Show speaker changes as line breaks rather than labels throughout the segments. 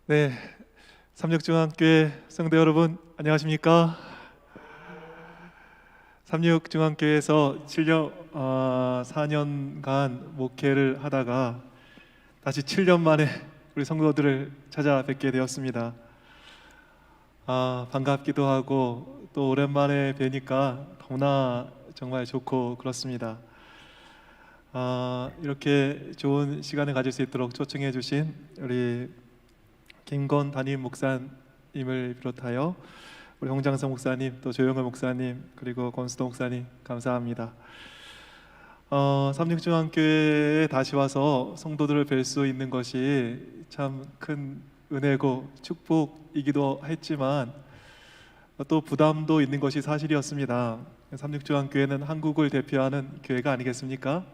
네, 삼육중앙교회 성도 여러분 안녕하십니까? 삼육중앙교회에서 4년간 목회를 하다가 다시 7년 만에 우리 성도들을 찾아뵙게 되었습니다. 반갑기도 하고 또 오랜만에 뵈니까 너무나 정말 좋고 그렇습니다. 이렇게 좋은 시간을 가질 수 있도록 초청해 주신 우리 김건 담임 목사님을 비롯하여 우리 홍장성 목사님, 또 조영을 목사님, 그리고 권수도 목사님 감사합니다. 삼육중앙교회에 다시 와서 성도들을 뵐 수 있는 것이 참 큰 은혜고 축복이기도 했지만 또 부담도 있는 것이 사실이었습니다. 삼육중앙교회는 한국을 대표하는 교회가 아니겠습니까?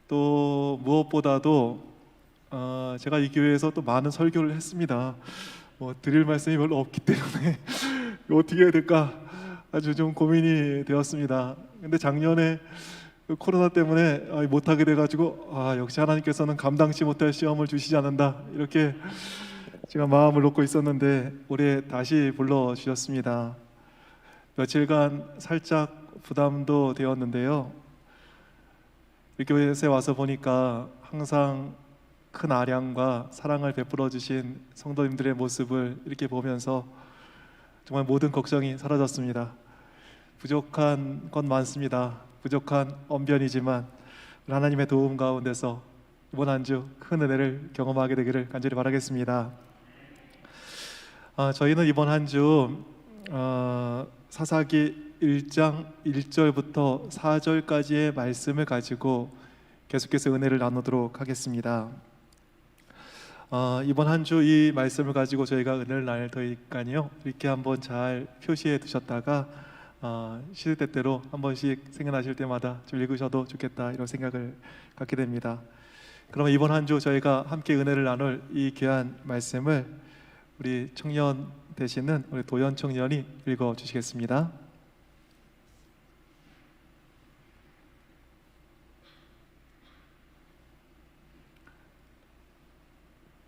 또 무엇보다도 제가 이 교회에서 또 많은 설교를 했습니다. 드릴 말씀이 별로 없기 때문에 어떻게 해야 될까 아주 좀 고민이 되었습니다. 근데 작년에 코로나 때문에 못하게 돼가지고 역시 하나님께서는 감당치 못할 시험을 주시지 않는다 이렇게 제가 마음을 놓고 있었는데 올해 다시 불러주셨습니다. 며칠간 살짝 부담도 되었는데요. 이 교회에 와서 보니까 항상 큰 아량과 사랑을 베풀어 주신 성도님들의 모습을 이렇게 보면서 정말 모든 걱정이 사라졌습니다. 부족한 건 많습니다. 부족한 언변이지만 하나님의 도움 가운데서 이번 한 주 큰 은혜를 경험하게 되기를 간절히 바라겠습니다. 저희는 이번 한 주 사사기 1장 1절부터 4절까지의 말씀을 가지고 계속해서 은혜를 나누도록 하겠습니다. 이번 한 주 이 말씀을 가지고 저희가 은혜를 나눌 테니까요, 이렇게 한번 잘 표시해 두셨다가 시대때때로 한 번씩 생각나실 때마다 좀 읽으셔도 좋겠다 이런 생각을 갖게 됩니다. 그러면 이번 한 주 저희가 함께 은혜를 나눌 이 귀한 말씀을 우리 청년 되시는 우리 도연 청년이 읽어 주시겠습니다.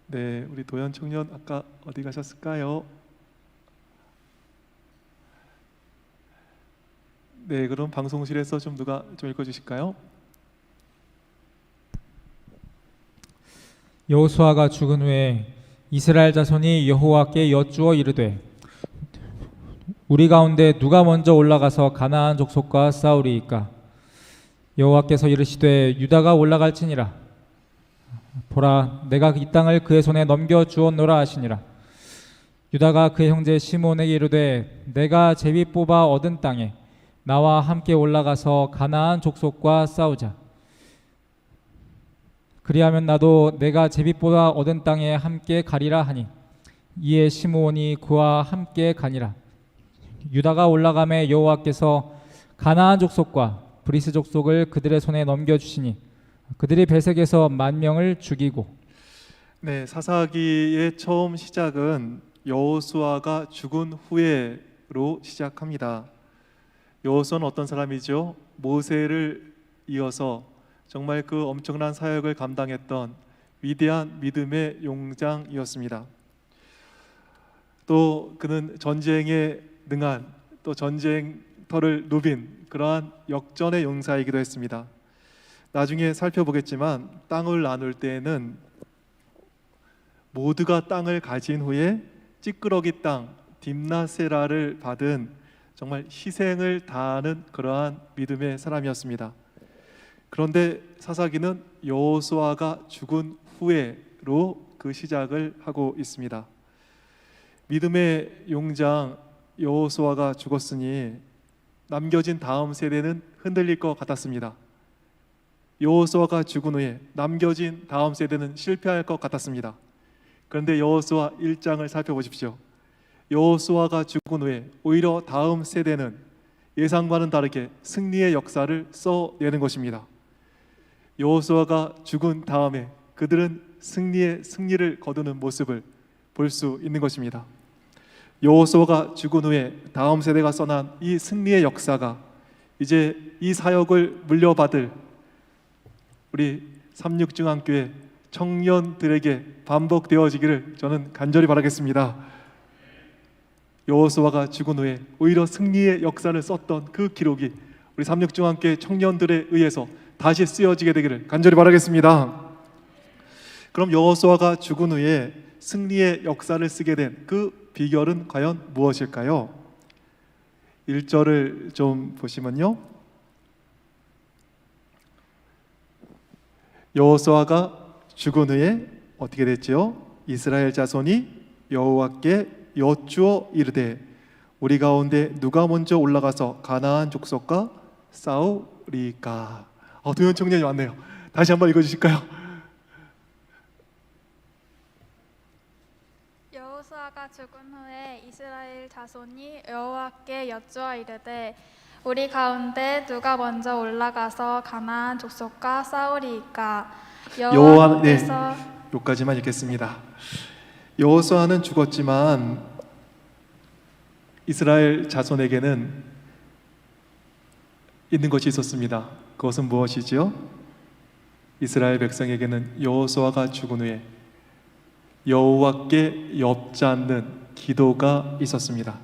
네, 우리 도연 청년 아까 어디 가셨을까요? 네, 그럼 방송실에서 좀 누가 좀 읽어주실까요?
여호수아가 죽은 후에 이스라엘 자손이 여호와께 여쭈어 이르되 우리 가운데 누가 먼저 올라가서 가나안 족속과 싸우리이까? 여호와께서 이르시되 유다가 올라갈지니라. 보라, 내가 이 땅을 그의 손에 넘겨 주었노라 하시니라. 유다가 그의 형제 시몬에게 이르되 내가 제비 뽑아 얻은 땅에 나와 함께 올라가서 가나안 족속과 싸우자. 그리하면 나도 내가 제비 뽑아 얻은 땅에 함께 가리라 하니 이에 시므온이 그와 함께 가니라. 유다가 올라가매 여호와께서 가나안 족속과 브리스 족속을 그들의 손에 넘겨주시니 그들이 베색에서 10,000명을 죽이고.
네, 사사기의 처음 시작은 여호수아가 죽은 후에로 시작합니다. 여호수아는 어떤 사람이죠? 모세를 이어서 정말 그 엄청난 사역을 감당했던 위대한 믿음의 용장이었습니다. 또 그는 전쟁에 능한, 또 전쟁터를 누빈 그러한 역전의 용사이기도 했습니다. 나중에 살펴보겠지만 땅을 나눌 때에는 모두가 땅을 가진 후에 찌끄러기 땅 딥나세라를 받은 정말 희생을 다하는 그러한 믿음의 사람이었습니다. 그런데 사사기는 여호수아가 죽은 후에로 그 시작을 하고 있습니다. 믿음의 용장 여호수아가 죽었으니 남겨진 다음 세대는 흔들릴 것 같았습니다. 여호수아가 죽은 후에 남겨진 다음 세대는 실패할 것 같았습니다. 그런데 여호수아 1장을 살펴보십시오. 여호수아가 죽은 후에 오히려 다음 세대는 예상과는 다르게 승리의 역사를 써내는 것입니다. 여호수아가 죽은 다음에 그들은 승리를 거두는 모습을 볼 수 있는 것입니다. 여호수아가 죽은 후에 다음 세대가 써난 이 승리의 역사가 이제 이 사역을 물려받을 우리 삼육중앙교회 청년들에게 반복되어지기를 저는 간절히 바라겠습니다. 여호수아가 죽은 후에 오히려 승리의 역사를 썼던 그 기록이 우리 삼육중앙교회 청년들에 의해서 다시 쓰여지게 되기를 간절히 바라겠습니다. 그럼 여호수아가 죽은 후에 승리의 역사를 쓰게 된 그 비결은 과연 무엇일까요? 1절을 좀 보시면요, 여호수아가 죽은 후에 어떻게 됐지요? 이스라엘 자손이 여호와께 여쭈어 이르되 우리 가운데 누가 먼저 올라가서 가나안 족속과 싸우리까? 도현 청년이 왔네요. 다시 한번 읽어주실까요?
여호수아가 죽은 후에 이스라엘 자손이 여호와께 여쭈어 이르되 우리 가운데 누가 먼저 올라가서 가나안 족속과 싸우리이까? 여호와께서
여기까지만 읽겠습니다. 여호수아는 죽었지만 이스라엘 자손에게는 있는 것이 있었습니다. 그것은 무엇이지요? 이스라엘 백성에게는 여호수아가 죽은 후에 여호와께 엽지 않는 기도가 있었습니다.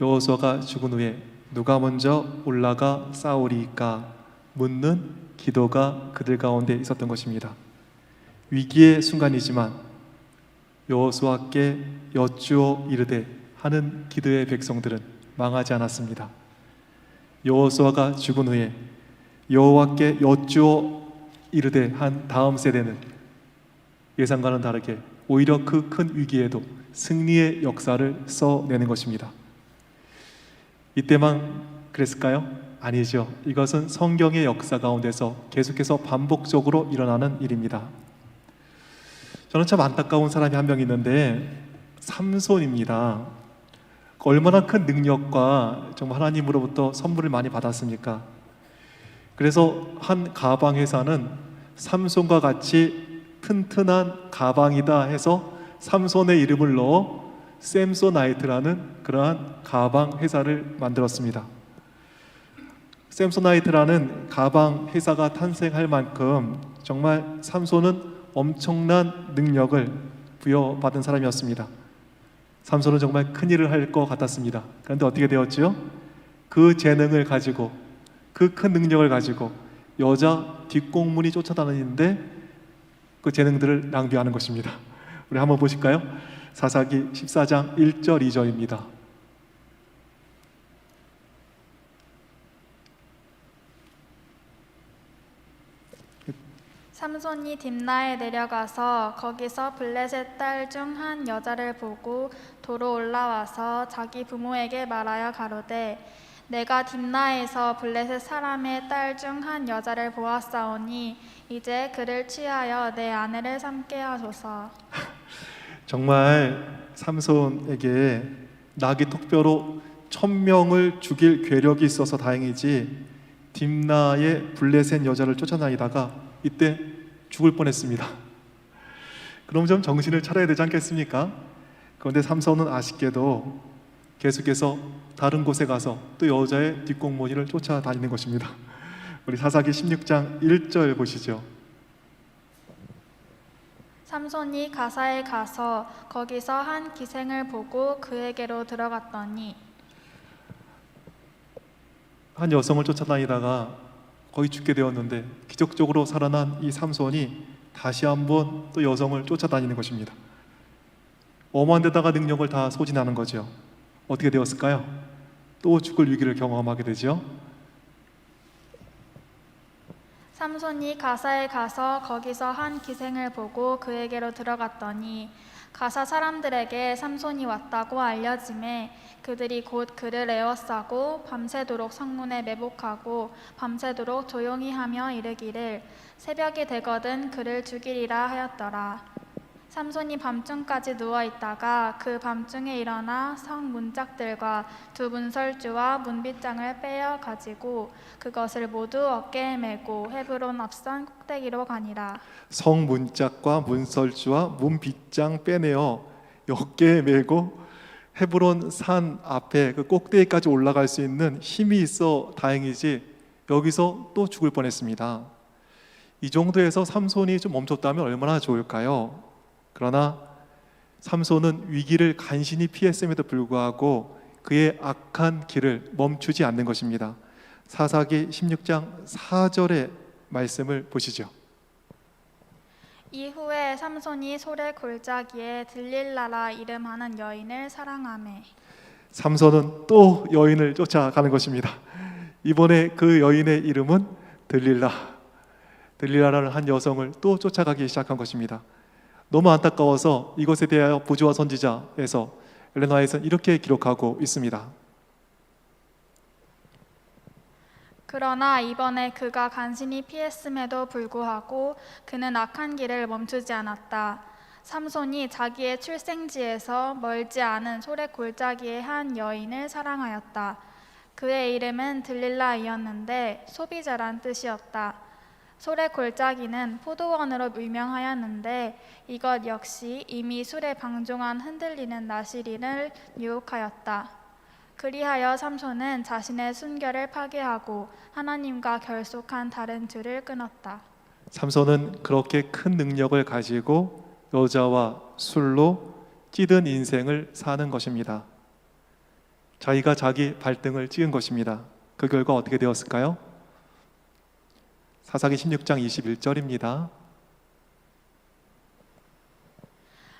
여호수아가 죽은 후에 누가 먼저 올라가 싸우리까 묻는 기도가 그들 가운데 있었던 것입니다. 위기의 순간이지만 여호수아께 여쭈어 이르되 하는 기도의 백성들은 망하지 않았습니다. 여호수아가 죽은 후에 여호와께 여쭈어 이르되 한 다음 세대는 예상과는 다르게 오히려 그 큰 위기에도 승리의 역사를 써내는 것입니다. 이때만 그랬을까요? 아니죠. 이것은 성경의 역사 가운데서 계속해서 반복적으로 일어나는 일입니다. 저는 참 안타까운 사람이 한 명 있는데 삼손입니다. 얼마나 큰 능력과 정말 하나님으로부터 선물을 많이 받았습니까? 그래서 한 가방 회사는 삼손과 같이 튼튼한 가방이다 해서 삼손의 이름을 넣어 샘소나이트라는 그러한 가방 회사를 만들었습니다. 샘소나이트라는 가방 회사가 탄생할 만큼 정말 삼손은 엄청난 능력을 부여받은 사람이었습니다. 삼손은 정말 큰일을 할 것 같았습니다. 그런데 어떻게 되었지요? 그 재능을 가지고, 그 큰 능력을 가지고 여자 뒷공문이 쫓아다니는데 그 재능들을 낭비하는 것입니다. 우리 한번 보실까요? 사사기 14장 1절 2절입니다.
삼손이 딥나에 내려가서 거기서 블레셋 딸 중 한 여자를 보고 도로 올라와서 자기 부모에게 말하여 가로되 내가 딥나에서 블레셋 사람의 딸 중 한 여자를 보았사오니 이제 그를 취하여 내 아내를 삼게 하소서.
정말 삼손에게 나귀 턱뼈로 1000명을 죽일 괴력이 있어서 다행이지 딥나의 블레셋 여자를 쫓아다니다가 이때 죽을 뻔했습니다. 그럼 좀 정신을 차려야 되지 않겠습니까? 그런데 삼손은 아쉽게도 계속해서 다른 곳에 가서 또 여자의 뒷공무니를 쫓아다니는 것입니다. 우리 사사기 16장 1절 보시죠.
삼손이 가사에 가서 거기서 한 기생을 보고 그에게로 들어갔더니
한 여성을 쫓아다니다가 거의 죽게 되었는데 기적적으로 살아난 이 삼손이 다시 한번 또 여성을 쫓아다니는 것입니다. 어마한 데다가 능력을 다 소진하는 거죠. 어떻게 되었을까요? 또 죽을 위기를 경험하게 되죠.
삼손이 가사에 가서 거기서 한 기생을 보고 그에게로 들어갔더니 가사 사람들에게 삼손이 왔다고 알려짐에 그들이 곧 그를 에워싸고 밤새도록 성문에 매복하고 밤새도록 조용히 하며 이르기를 새벽이 되거든 그를 죽이리라 하였더라. 삼손이 밤중까지 누워있다가 그 밤중에 일어나 성 문짝들과 두 문설주와 문빗장을 빼어 가지고 그것을 모두 어깨에 메고 헤브론 앞산 꼭대기로 가니라.
성 문짝과 문설주와 문빗장 빼내어 어깨에 메고 헤브론 산 앞에 그 꼭대기까지 올라갈 수 있는 힘이 있어 다행이지 여기서 또 죽을 뻔했습니다. 이 정도에서 삼손이 좀 멈췄다면 얼마나 좋을까요? 그러나 삼손은 위기를 간신히 피했음에도 불구하고 그의 악한 길을 멈추지 않는 것입니다. 사사기 16장 4절의 말씀을 보시죠.
이후에 삼손이 소래 골짜기에 들릴라라 이름하는 여인을 사랑하매.
삼손은 또 여인을 쫓아가는 것입니다. 이번에 그 여인의 이름은 들릴라라는 한 여성을 또 쫓아가기 시작한 것입니다. 너무 안타까워서 이것에 대하여 부조와 선지자에서 엘렌 화이트는 이렇게 기록하고 있습니다.
그러나 이번에 그가 간신히 피했음에도 불구하고 그는 악한 길을 멈추지 않았다. 삼손이 자기의 출생지에서 멀지 않은 소래 골짜기의 한 여인을 사랑하였다. 그의 이름은 들릴라이었는데 소비자란 뜻이었다. 소래 골짜기는 포도원으로 유명하였는데 이것 역시 이미 술에 방종한 흔들리는 나시린을 유혹하였다. 그리하여 삼손은 자신의 순결을 파괴하고 하나님과 결속한 다른 줄을 끊었다.
삼손은 그렇게 큰 능력을 가지고 여자와 술로 찌든 인생을 사는 것입니다. 자기가 자기 발등을 찍은 것입니다. 그 결과 어떻게 되었을까요? 사사기 16장 21절입니다.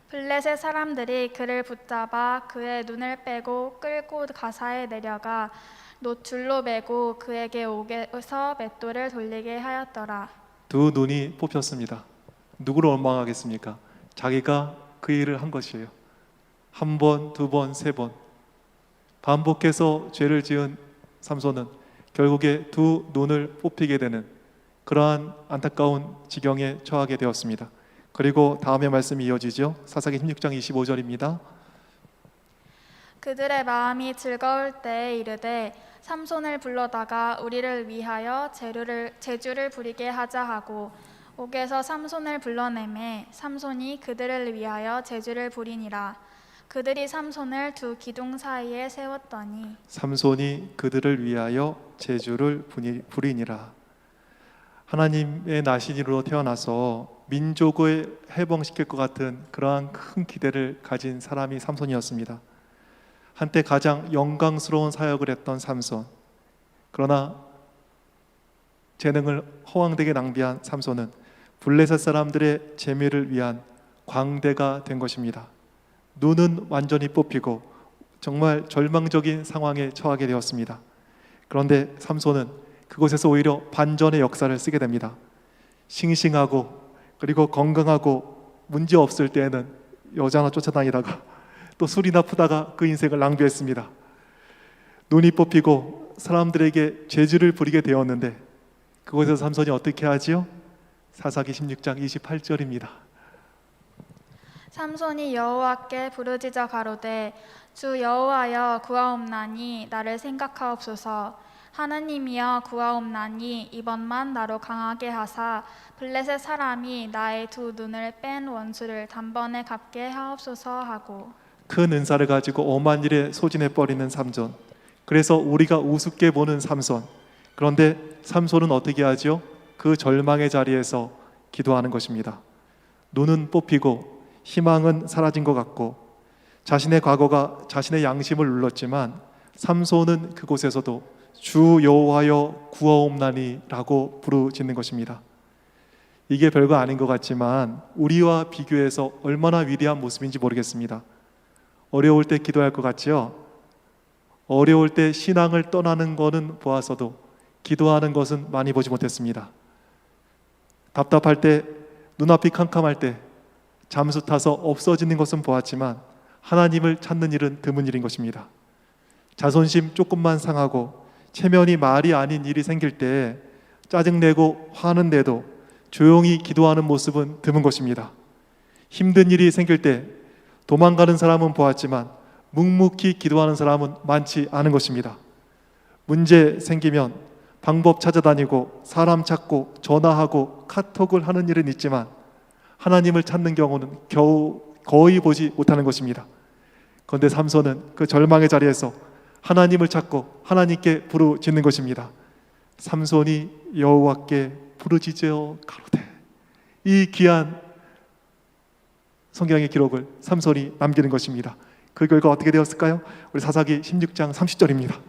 블레셋 사람들이 그를 붙잡아 그의 눈을 빼고 끌고 가사에 내려가 노줄로 매고 그에게 옥에서 맷돌을 돌리게 하였더라.
두 눈이 뽑혔습니다. 누구를 원망하겠습니까? 자기가 그 일을 한 것이에요. 한 번, 두 번, 세 번 반복해서 죄를 지은 삼손은 결국에 두 눈을 뽑히게 되는 그러한 안타까운 지경에 처하게 되었습니다. 그리고 다음의 말씀이 이어지죠. 사사기 16장 25절입니다.
그들의 마음이 즐거울 때에 이르되 삼손을 불러다가 우리를 위하여 제주를 부리게 하자 하고 옥에서 삼손을 불러내매 삼손이 그들을 위하여 제주를 부리니라. 그들이 삼손을 두 기둥 사이에 세웠더니
삼손이 그들을 위하여 제주를 부리니라. 하나님의 나신이로 태어나서 민족을 해방시킬 것 같은 그러한 큰 기대를 가진 사람이 삼손이었습니다. 한때 가장 영광스러운 사역을 했던 삼손. 그러나 재능을 허황되게 낭비한 삼손은 블레셋 사람들의 재미를 위한 광대가 된 것입니다. 눈은 완전히 뽑히고 정말 절망적인 상황에 처하게 되었습니다. 그런데 삼손은 그곳에서 오히려 반전의 역사를 쓰게 됩니다. 싱싱하고 그리고 건강하고 문제 없을 때에는 여자 하나 쫓아다니다가 또 술이나 푸다가 그 인생을 낭비했습니다. 눈이 뽑히고 사람들에게 죄질을 부리게 되었는데 그곳에서 삼손이 어떻게 하지요? 사사기 16장 28절입니다.
삼손이 여호와께 부르짖어 가로되 주 여호와여 구하옵나니 나를 생각하옵소서. 하느님이여 구하옵나니 이번만 나로 강하게 하사 블레셋 사람이 나의 두 눈을 뺀 원수를 단번에 갚게 하옵소서 하고.
큰 은사를 가지고 엄한 일에 소진해 버리는 삼손. 그래서 우리가 우습게 보는 삼손. 그런데 삼손은 어떻게 하죠? 그 절망의 자리에서 기도하는 것입니다. 눈은 뽑히고 희망은 사라진 것 같고 자신의 과거가 자신의 양심을 눌렀지만 삼손은 그곳에서도 주 여호와여 구하옵나니 라고 부르짖는 것입니다. 이게 별거 아닌 것 같지만 우리와 비교해서 얼마나 위대한 모습인지 모르겠습니다. 어려울 때 기도할 것 같지요? 어려울 때 신앙을 떠나는 것은 보았어도 기도하는 것은 많이 보지 못했습니다. 답답할 때, 눈앞이 캄캄할 때 잠수 타서 없어지는 것은 보았지만 하나님을 찾는 일은 드문 일인 것입니다. 자존심 조금만 상하고 체면이 말이 아닌 일이 생길 때 짜증내고 화는데도 조용히 기도하는 모습은 드문 것입니다. 힘든 일이 생길 때 도망가는 사람은 보았지만 묵묵히 기도하는 사람은 많지 않은 것입니다. 문제 생기면 방법 찾아다니고 사람 찾고 전화하고 카톡을 하는 일은 있지만 하나님을 찾는 경우는 거의 보지 못하는 것입니다. 그런데 삼손은 그 절망의 자리에서 하나님을 찾고 하나님께 부르짖는 것입니다. 삼손이 여호와께 부르짖어 가로되. 이 귀한 성경의 기록을 삼손이 남기는 것입니다. 그 결과 어떻게 되었을까요? 우리 사사기 16장 30절입니다.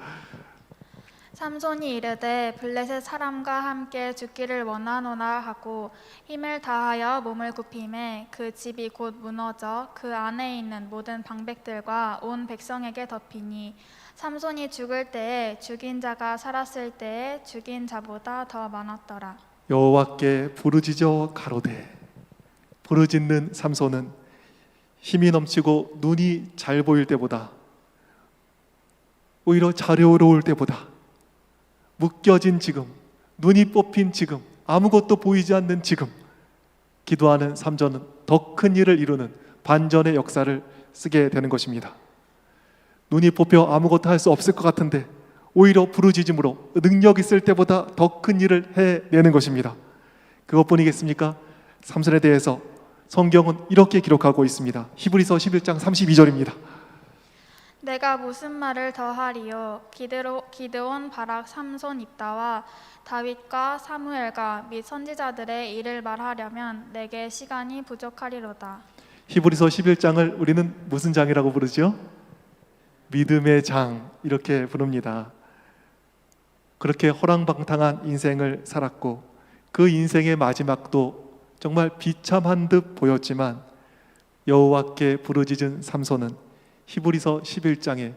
삼손이 이르되 블레셋 사람과 함께 죽기를 원하노라 하고 힘을 다하여 몸을 굽히매 그 집이 곧 무너져 그 안에 있는 모든 방백들과 온 백성에게 덮이니 삼손이 죽을 때에 죽인 자가 살았을 때에 죽인 자보다 더 많았더라.
여호와께 부르짖어 가로되. 부르짖는 삼손은 힘이 넘치고 눈이 잘 보일 때보다, 오히려 자료로울 때보다, 묶여진 지금, 눈이 뽑힌 지금, 아무것도 보이지 않는 지금 기도하는 삼손은 더 큰 일을 이루는 반전의 역사를 쓰게 되는 것입니다. 눈이 뽑혀 아무것도 할 수 없을 것 같은데 오히려 부르짖음으로 능력 있을 때보다 더 큰 일을 해내는 것입니다. 그것뿐이겠습니까? 삼손에 대해서 성경은 이렇게 기록하고 있습니다. 히브리서 11장 32절입니다.
내가 무슨 말을 더하리요? 기드온, 바락, 삼손, 입다와 다윗과 사무엘과 및 선지자들의 일을 말하려면 내게 시간이 부족하리로다.
히브리서 11장을 우리는 무슨 장이라고 부르죠? 믿음의 장, 이렇게 부릅니다. 그렇게 호랑방탕한 인생을 살았고 그 인생의 마지막도 정말 비참한 듯 보였지만 여호와께 부르짖은 삼손은 히브리서 11장에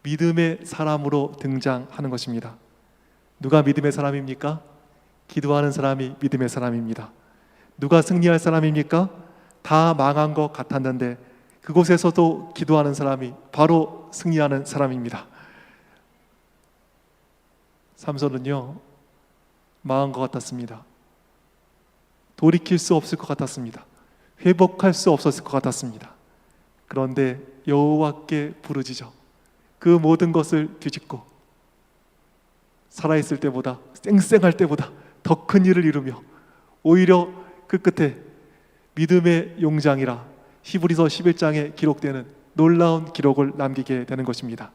믿음의 사람으로 등장하는 것입니다. 누가 믿음의 사람입니까? 기도하는 사람이 믿음의 사람입니다. 누가 승리할 사람입니까? 다 망한 것 같았는데 그곳에서도 기도하는 사람이 바로 승리하는 사람입니다. 삼손은요, 망한 것 같았습니다. 돌이킬 수 없을 것 같았습니다. 회복할 수 없었을 것 같았습니다. 그런데 여호와께 부르짖어 그 모든 것을 뒤집고 살아있을 때보다, 쌩쌩할 때보다 더 큰 일을 이루며 오히려 그 끝에 믿음의 용장이라 히브리서 11장에 기록되는 놀라운 기록을 남기게 되는 것입니다.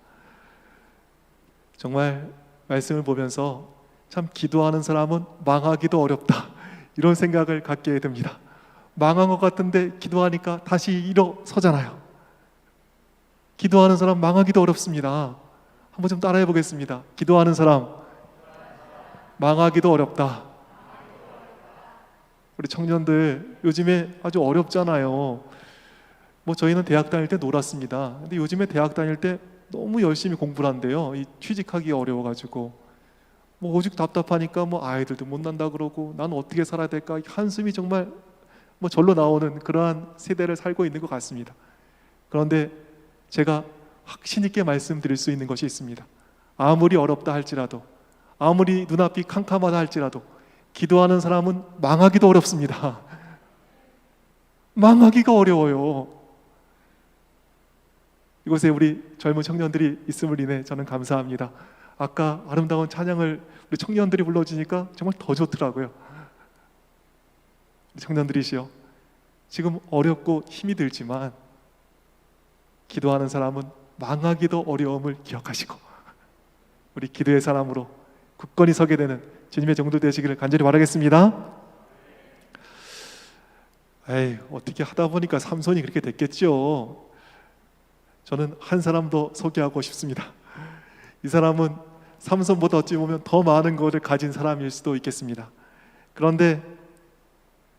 정말 말씀을 보면서 참 기도하는 사람은 망하기도 어렵다, 이런 생각을 갖게 됩니다. 망한 것 같은데 기도하니까 다시 일어서잖아요. 기도하는 사람 망하기도 어렵습니다. 한번 좀 따라해 보겠습니다. 기도하는 사람 망하기도 어렵다. 우리 청년들 요즘에 아주 어렵잖아요. 뭐 저희는 대학 다닐 때 놀았습니다. 근데 요즘에 대학 다닐 때 너무 열심히 공부를 한대요. 이 취직하기 어려워가지고 뭐 오직 답답하니까 뭐 아이들도 못 난다 그러고 난 어떻게 살아야 될까, 한숨이 정말 뭐 절로 나오는 그러한 세대를 살고 있는 것 같습니다. 그런데 제가 확신 있게 말씀드릴 수 있는 것이 있습니다. 아무리 어렵다 할지라도, 아무리 눈앞이 캄캄하다 할지라도 기도하는 사람은 망하기도 어렵습니다. 망하기가 어려워요. 이곳에 우리 젊은 청년들이 있음을 인해 저는 감사합니다. 아까 아름다운 찬양을 우리 청년들이 불러주니까 정말 더 좋더라고요. 청년들이시여, 지금 어렵고 힘이 들지만 기도하는 사람은 망하기도 어려움을 기억하시고 우리 기도의 사람으로 굳건히 서게 되는 주님의 종들 되시기를 간절히 바라겠습니다. 에이, 어떻게 하다 보니까 삼손이 그렇게 됐겠죠. 저는 한 사람 더 소개하고 싶습니다. 이 사람은 삼손보다 어찌 보면 더 많은 것을 가진 사람일 수도 있겠습니다. 그런데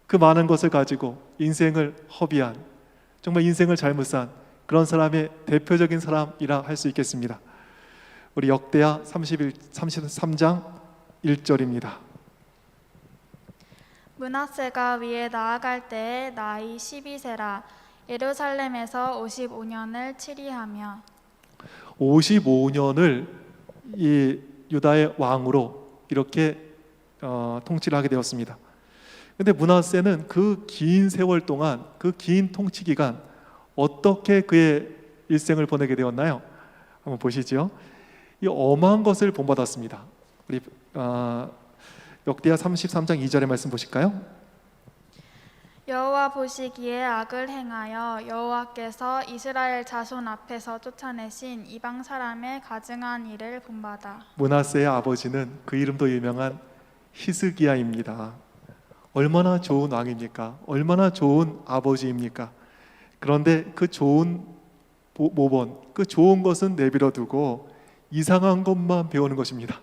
그 많은 것을 가지고 인생을 허비한, 정말 인생을 잘못 산 그런 사람의 대표적인 사람이라 할 수 있겠습니다. 우리 역대하 33장 1절입니다.
므낫세가 위에 나아갈 때에 나이 12세라. 예루살렘에서 55년을 치리하며
55년을 이 유다의 왕으로 이렇게 통치를 하게 되었습니다. 그런데 므낫세는 그 긴 세월 동안, 그 긴 통치 기간 어떻게 그의 일생을 보내게 되었나요? 한번 보시죠. 이 어마한 것을 본받았습니다. 우리 역대하 33장 2절의 말씀 보실까요?
여호와 보시기에 악을 행하여 여호와께서 이스라엘 자손 앞에서 쫓아내신 이방 사람의 가증한 일을 본받아.
므낫세의 아버지는 그 이름도 유명한 히스기야입니다. 얼마나 좋은 왕입니까? 얼마나 좋은 아버지입니까? 그런데 그 좋은 모본, 그 좋은 것은 내버려 두고 이상한 것만 배우는 것입니다.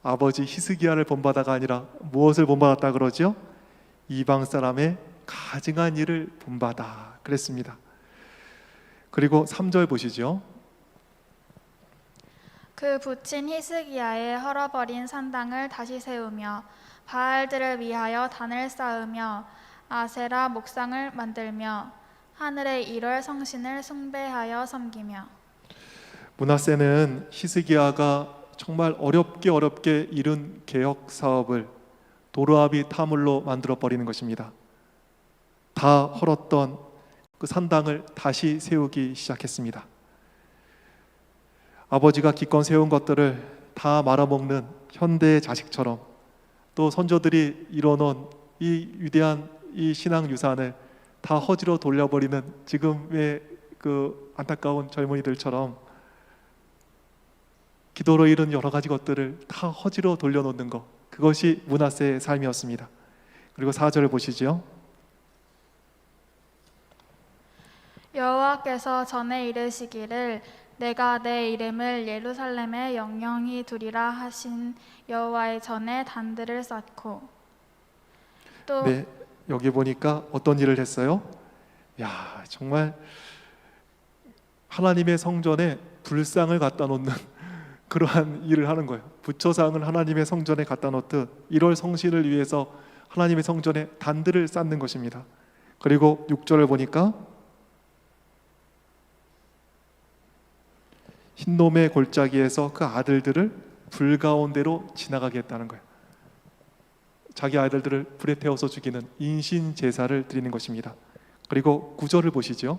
아버지 히스기야를 본받아가 아니라 무엇을 본받았다 그러죠? 이방 사람의 가증한 일을 본받아 그랬습니다. 그리고 3절 보시죠.
그 부친 히스기야의 헐어버린 산당을 다시 세우며 바알들을 위하여 단을 쌓으며 아세라 목상을 만들며 하늘의 일월 성신을 숭배하여 섬기며.
므낫세는 히스기야가 정말 어렵게 이룬 개혁 사업을 도르아비 타물로 만들어 버리는 것입니다. 다 헐었던 그 산당을 다시 세우기 시작했습니다. 아버지가 기껏 세운 것들을 다 말아먹는 현대의 자식처럼 또 선조들이 이뤄놓은 이 위대한 이 신앙 유산을 다 허지로 돌려버리는 지금의 그 안타까운 젊은이들처럼 기도로 이룬 여러 가지 것들을 다 허지로 돌려놓는 것, 그것이 므낫세의 삶이었습니다. 그리고 4절을 보시죠.
여호와께서 전에 이르시기를 내가 내 이름을 예루살렘에 영영히 두리라 하신 여호와의 전에 단들을 쌓고. 또
네, 여기 보니까 어떤 일을 했어요? 야, 정말 하나님의 성전에 불상을 갖다 놓는 그러한 일을 하는 거예요. 부처상을 하나님의 성전에 갖다 놓듯 1월 성신을 위해서 하나님의 성전에 단들을 쌓는 것입니다. 그리고 6절을 보니까 흰놈의 골짜기에서 그 아들들을 불 가운데로 지나가게 했다는 거예요. 자기 아들들을 불에 태워서 죽이는 인신 제사를 드리는 것입니다. 그리고 9절을 보시죠.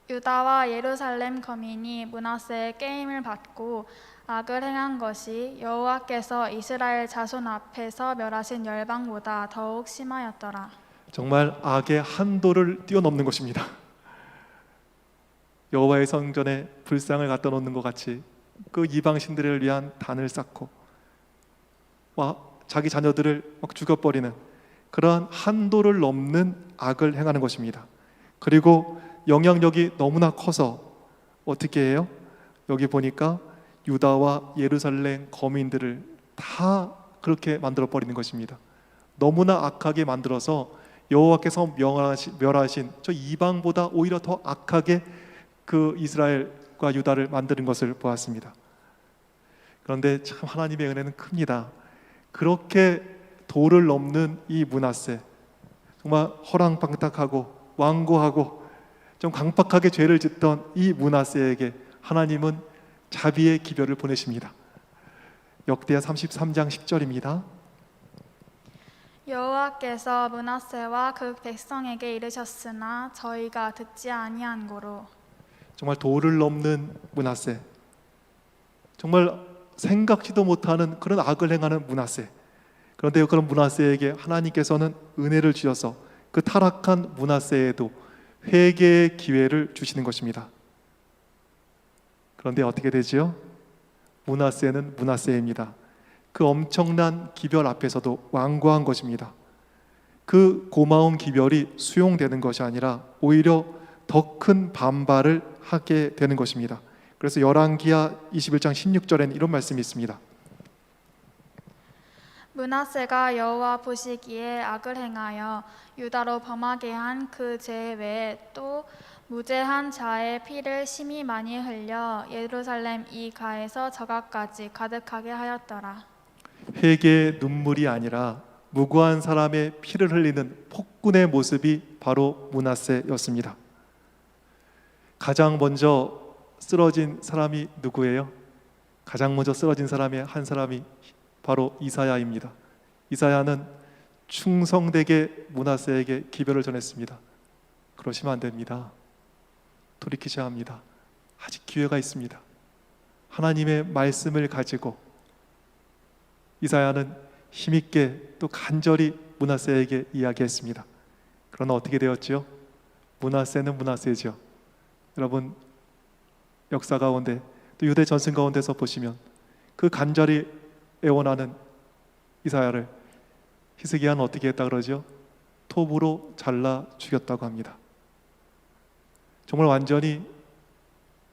유다와 예루살렘 거민이 므낫세의 게임을 받고 악을 행한 것이 여호와께서 이스라엘 자손 앞에서 멸하신 열방보다 더욱 심하였더라.
정말 악의 한도를 뛰어넘는 것입니다. 여호와의 성전에 불상을 갖다 놓는 것 같이 그 이방신들을 위한 단을 쌓고 자기 자녀들을 막 죽여버리는 그러한 한도를 넘는 악을 행하는 것입니다. 그리고 영향력이 너무나 커서 어떻게 해요? 여기 보니까 유다와 예루살렘 거민들을 다 그렇게 만들어 버리는 것입니다. 너무나 악하게 만들어서 여호와께서 멸하신 저 이방보다 오히려 더 악하게 그 이스라엘과 유다를 만드는 것을 보았습니다. 그런데 참 하나님의 은혜는 큽니다. 그렇게 도를 넘는 이 므낫세, 정말 허랑방탕하고 완고하고 좀 강팍하게 죄를 짓던 이 므낫세에게 하나님은 자비의 기별을 보내십니다. 역대하 33장 10절입니다.
여호와께서 므낫세와 그 백성에게 이르셨으나 저희가 듣지 아니한 고로.
정말 도를 넘는 므낫세, 정말 생각지도 못하는 그런 악을 행하는 므낫세. 그런데 그런 므낫세에게 하나님께서는 은혜를 주셔서 그 타락한 므낫세에도 회개의 기회를 주시는 것입니다. 그런데 어떻게 되지요? 므낫세는 므낫세입니다. 그 엄청난 기별 앞에서도 완고한 것입니다. 그 고마운 기별이 수용되는 것이 아니라 오히려 더 큰 반발을 하게 되는 것입니다. 그래서 열왕기하 21장 16절에는 이런 말씀이 있습니다.
므낫세가 여호와 보시기에 악을 행하여 유다로 범하게 한 그 죄 외에 또 무죄한 자의 피를 심히 많이 흘려 예루살렘 이 가에서 저가까지 가득하게 하였더라.
회개의 눈물이 아니라 무고한 사람의 피를 흘리는 폭군의 모습이 바로 므낫세였습니다. 가장 먼저 쓰러진 사람이 누구예요? 가장 먼저 쓰러진 사람의 한 사람이 바로 이사야입니다. 이사야는 충성되게 므낫세에게 기별을 전했습니다. 그러시면 안 됩니다. 돌이키셔야 합니다. 아직 기회가 있습니다. 하나님의 말씀을 가지고 이사야는 힘있게 또 간절히 므낫세에게 이야기했습니다. 그러나 어떻게 되었지요? 므낫세는 므낫세죠. 여러분, 역사 가운데 또 유대 전승 가운데서 보시면 그 간절히 애원하는 이사야를 히스기야는 어떻게 했다 그러죠? 톱으로 잘라 죽였다고 합니다. 정말 완전히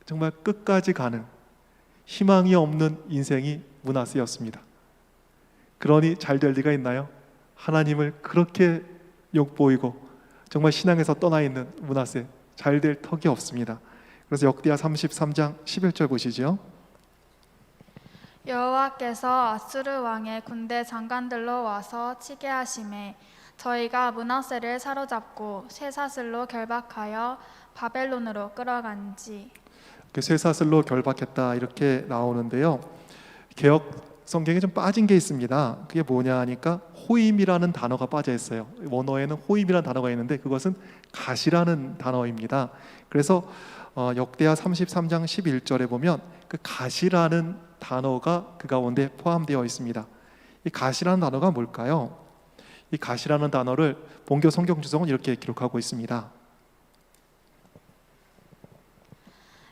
정말 끝까지 가는 희망이 없는 인생이 므낫세였습니다. 그러니 잘 될 리가 있나요? 하나님을 그렇게 욕보이고 정말 신앙에서 떠나 있는 므낫세, 잘 될 턱이 없습니다. 그래서 역대하 33장 11절 보시죠.
여호와께서 아수르 왕의 군대 장관들로 와서 치게 하심에 저희가 므낫세를 사로잡고 쇠사슬로 결박하여 바벨론으로 끌어간지.
이렇게 쇠사슬로 결박했다 이렇게 나오는데요. 개역 성경에 좀 빠진 게 있습니다. 그게 뭐냐 하니까 호임이라는 단어가 빠져 있어요. 원어에는 호임이라는 단어가 있는데 그것은 가시라는 단어입니다. 그래서 역대하 33장 11절에 보면 그 가시라는 단어가 그 가운데 포함되어 있습니다. 이 가시라는 단어가 뭘까요? 이 가시라는 단어를 본교 성경 주석은 이렇게 기록하고 있습니다.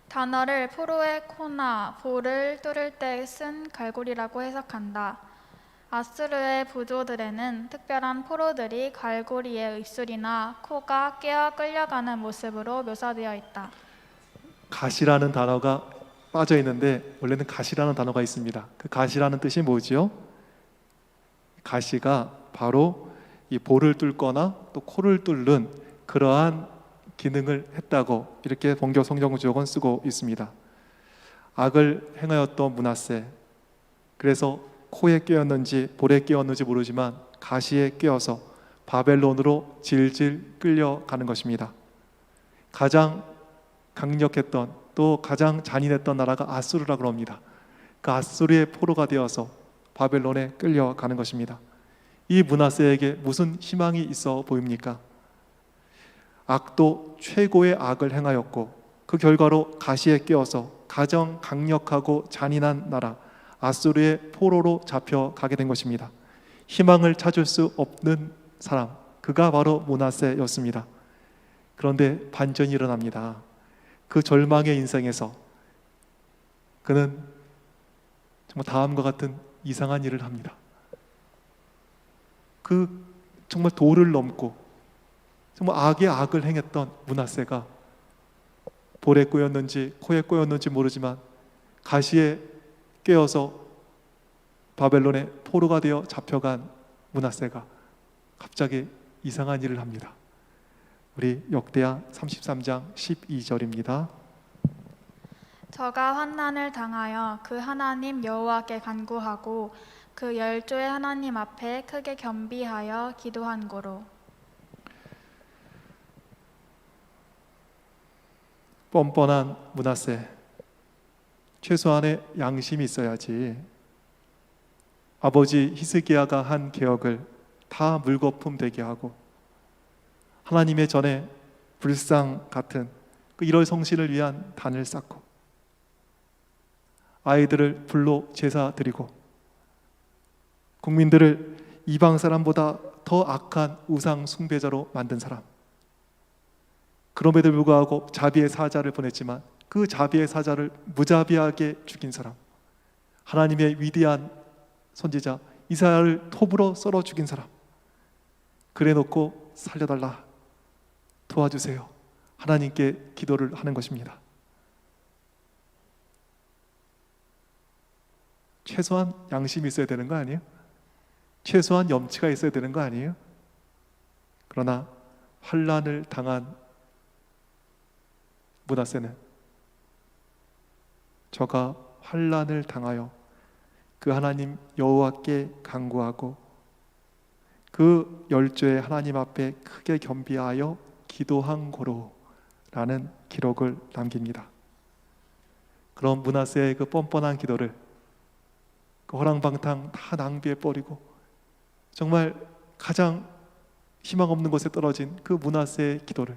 단어를 포로의 코나 볼을 뚫을 때 쓴 갈고리라고 해석한다. 아수르의 부조들에는 특별한 포로들이 갈고리의 입술이나 코가 깨어 끌려가는 모습으로 묘사되어 있다.
가시라는 단어가 빠져 있는데 원래는 가시라는 단어가 있습니다. 그 가시라는 뜻이 뭐지요? 가시가 바로 이 볼을 뚫거나 또 코를 뚫는 그러한 기능을 했다고 이렇게 본교 성경 주역은 쓰고 있습니다. 악을 행하였던 므낫세, 그래서 코에 끼었는지 볼에 끼었는지 모르지만 가시에 끼어서 바벨론으로 질질 끌려가는 것입니다. 가장 강력했던 또 가장 잔인했던 나라가 아수르라고 합니다. 그 아수르의 포로가 되어서 바벨론에 끌려가는 것입니다. 이 므낫세에게 무슨 희망이 있어 보입니까? 악도 최고의 악을 행하였고 그 결과로 가시에 끼어서 가장 강력하고 잔인한 나라 아수르의 포로로 잡혀가게 된 것입니다. 희망을 찾을 수 없는 사람, 그가 바로 므낫세였습니다. 그런데 반전이 일어납니다. 그 절망의 인생에서 그는 정말 다음과 같은 이상한 일을 합니다. 그 정말 도를 넘고 정말 악의 악을 행했던 므낫세가 볼에 꼬였는지 코에 꼬였는지 모르지만 가시에 꿰어서 바벨론의 포로가 되어 잡혀간 므낫세가 갑자기 이상한 일을 합니다. 우리 역대하 33장 12절입니다.
저가 환난을 당하여 그 하나님 여호와께 간구하고 그 열조의 하나님 앞에 크게 겸비하여 기도한 고로.
뻔뻔한 므낫세, 최소한의 양심이 있어야지 아버지 히스기야가 한 개혁을 다 물거품 되게 하고 하나님의 전에 불상 같은 그 일월 성신을 위한 단을 쌓고 아이들을 불로 제사 드리고 국민들을 이방 사람보다 더 악한 우상 숭배자로 만든 사람, 그럼에도 불구하고 자비의 사자를 보냈지만 그 자비의 사자를 무자비하게 죽인 사람, 하나님의 위대한 선지자 이사야를 톱으로 썰어 죽인 사람, 그래놓고 살려달라, 도와주세요, 하나님께 기도를 하는 것입니다. 최소한 양심이 있어야 되는 거 아니에요? 최소한 염치가 있어야 되는 거 아니에요? 그러나 환난을 당한 므낫세는 저가 환난을 당하여 그 하나님 여호와께 간구하고 그 열조의 하나님 앞에 크게 겸비하여 기도한 고로라는 기록을 남깁니다. 그런 므낫세의 그 뻔뻔한 기도를 그 허랑방탕 다 낭비해 버리고 정말 가장 희망 없는 곳에 떨어진 그 므낫세의 기도를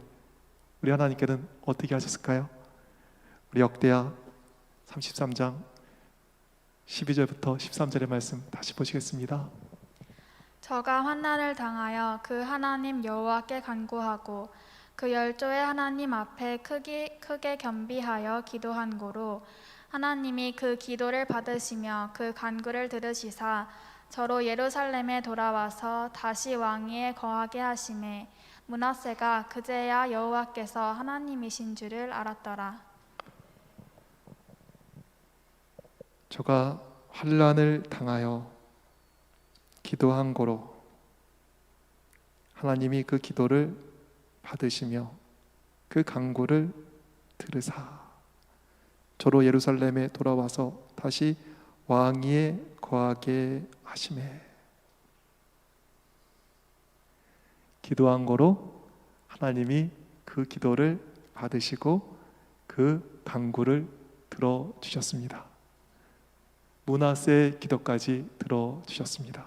우리 하나님께는 어떻게 하셨을까요? 우리 역대하 33장 12절부터 13절의 말씀 다시 보시겠습니다.
저가 환난을 당하여 그 하나님 여호와께 간구하고 그 열조의 하나님 앞에 크게 겸비하여 기도한 고로 하나님이 그 기도를 받으시며 그 간구를 들으시사 저로 예루살렘에 돌아와서 다시 왕위에 거하게 하시매 므낫세가 그제야 여호와께서 하나님이신 줄을 알았더라.
저가 환난을 당하여 기도한 고로 하나님이 그 기도를 받으시며 그 간구를 들으사 저로 예루살렘에 돌아와서 다시 왕위에 거하게 하시매. 기도한 거로 하나님이 그 기도를 받으시고 그 간구를 들어주셨습니다. 므낫세의 기도까지 들어주셨습니다.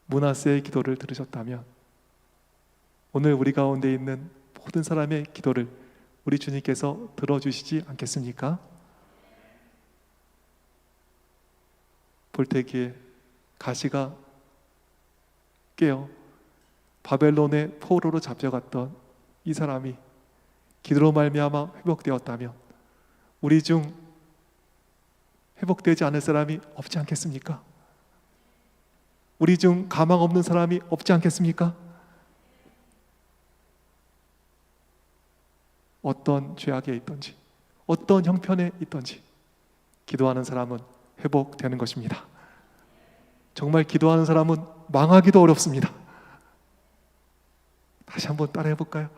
므낫세의 기도를 들으셨다면 오늘 우리 가운데 있는 모든 사람의 기도를 우리 주님께서 들어주시지 않겠습니까? 볼테기에 가시가 깨어 바벨론의 포로로 잡혀갔던 이 사람이 기도로 말미암아 회복되었다면 우리 중 회복되지 않을 사람이 없지 않겠습니까? 우리 중 가망 없는 사람이 없지 않겠습니까? 어떤 죄악에 있든지 어떤 형편에 있든지 기도하는 사람은 회복되는 것입니다. 정말 기도하는 사람은 망하기도 어렵습니다. 다시 한번 따라해 볼까요?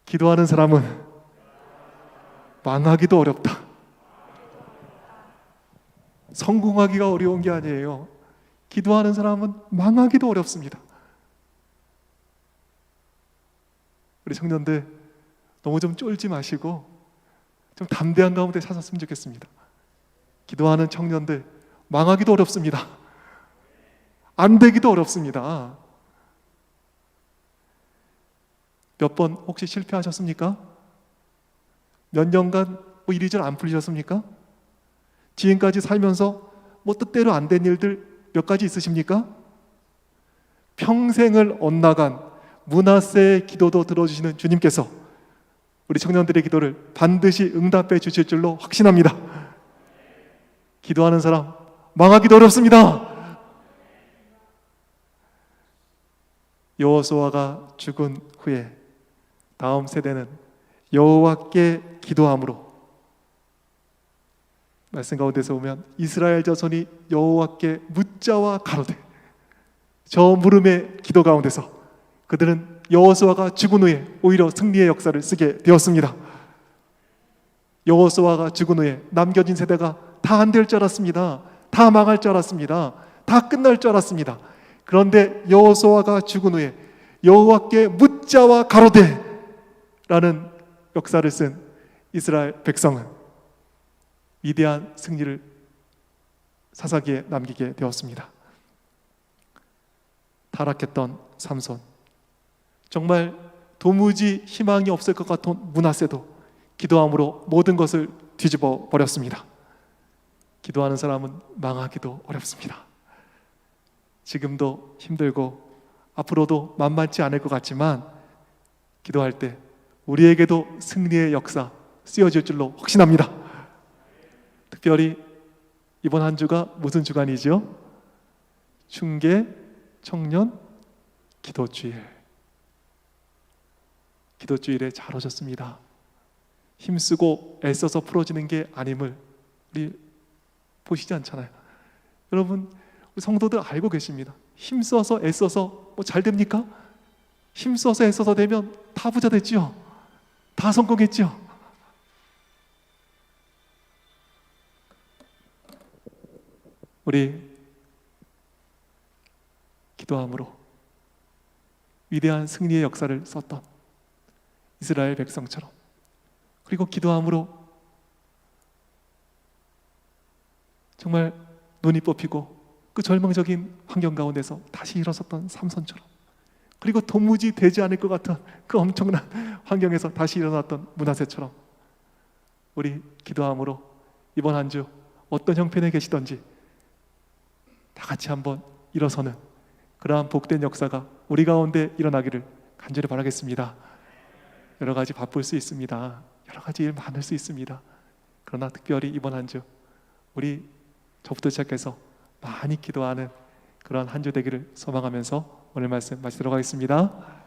기도하는 사람은 망하기도 어렵다. 성공하기가 어려운 게 아니에요. 기도하는 사람은 망하기도 어렵습니다. 우리 청년들 너무 좀 쫄지 마시고 좀 담대한 가운데 찾았으면 좋겠습니다. 기도하는 청년들 망하기도 어렵습니다. 안 되기도 어렵습니다. 몇 번 혹시 실패하셨습니까? 몇 년간 뭐 이리저리 안 풀리셨습니까? 지금까지 살면서 뭐 뜻대로 안 된 일들 몇 가지 있으십니까? 평생을 엇나간 므낫세의 기도도 들어주시는 주님께서 우리 청년들의 기도를 반드시 응답해 주실 줄로 확신합니다. 기도하는 사람 망하기도 어렵습니다. 여호수아가 죽은 후에 다음 세대는 여호와께 기도함으로, 말씀 가운데서 보면 이스라엘 자손이 여호와께 묻자와 가로되, 저 물음의 기도 가운데서 그들은 여호수아가 죽은 후에 오히려 승리의 역사를 쓰게 되었습니다. 여호수아가 죽은 후에 남겨진 세대가 다 안 될 줄 알았습니다. 다 망할 줄 알았습니다. 다 끝날 줄 알았습니다. 그런데 여호수아가 죽은 후에 여호와께 묻자와 가로되 라는 역사를 쓴 이스라엘 백성은 위대한 승리를 사사기에 남기게 되었습니다. 타락했던 삼손, 정말 도무지 희망이 없을 것 같은 므낫세도 기도함으로 모든 것을 뒤집어 버렸습니다. 기도하는 사람은 망하기도 어렵습니다. 지금도 힘들고 앞으로도 만만치 않을 것 같지만 기도할 때 우리에게도 승리의 역사 쓰여질 줄로 확신합니다. 특별히 이번 한 주가 무슨 주간이죠? 충계 청년 기도주일. 기도주일에 잘 오셨습니다. 힘쓰고 애써서 풀어지는 게 아님을 우리 보시지 않잖아요. 여러분, 우리 성도들 알고 계십니다. 힘써서 애써서 뭐 잘 됩니까? 힘써서 애써서 되면 다 부자 됐지요. 다 성공했지요. 우리 기도함으로 위대한 승리의 역사를 썼던 이스라엘 백성처럼, 그리고 기도함으로 정말 눈이 뽑히고 그 절망적인 환경 가운데서 다시 일어섰던 삼손처럼, 그리고 도무지 되지 않을 것 같은 그 엄청난 환경에서 다시 일어났던 므낫세처럼 우리 기도함으로 이번 한 주 어떤 형편에 계시던지 다 같이 한번 일어서는 그러한 복된 역사가 우리 가운데 일어나기를 간절히 바라겠습니다. 여러 가지 바쁠 수 있습니다. 여러 가지 일 많을 수 있습니다. 그러나 특별히 이번 한 주 우리 저부터 시작해서 많이 기도하는 그런 한 주 되기를 소망하면서 오늘 말씀 마치도록 하겠습니다.